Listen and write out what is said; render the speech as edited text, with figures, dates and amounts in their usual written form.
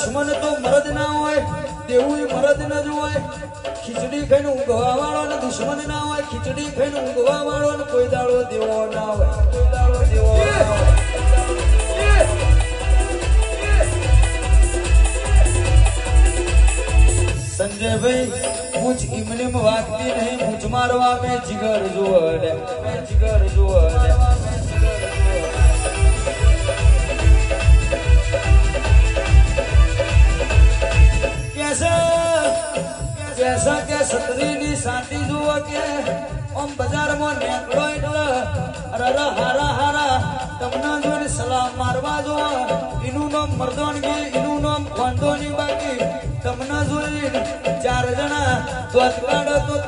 દુશ્મન તો મરદ ના હોય તેવું મરદ ન જ હોય ખીચડી ખાઈને ઊંઘવા વાળો ને દુશ્મન ના હોય ખીચડી ખાઈને ઊંઘવા વાળો ને કોઈ દાડો દેવો ના હોય કોઈ દાડો દેવો સંજયભાઈ પૂછ ઇમને વાગતી નહીં પૂછ મારવા મેં જીગર જુઓ મેં જીગર જુઓ कैसा के सतरी नी साटी जुआ के ओम बाजार में नेकड़ो એટલે અરે હારા હારા તમને જોઈને સલામ મારવા જો ઇનું નામ મર્દોનગી ઇનું નામ ખોંડોની બાકી તમને જોઈને ચાર જણા દોત કાઢો તો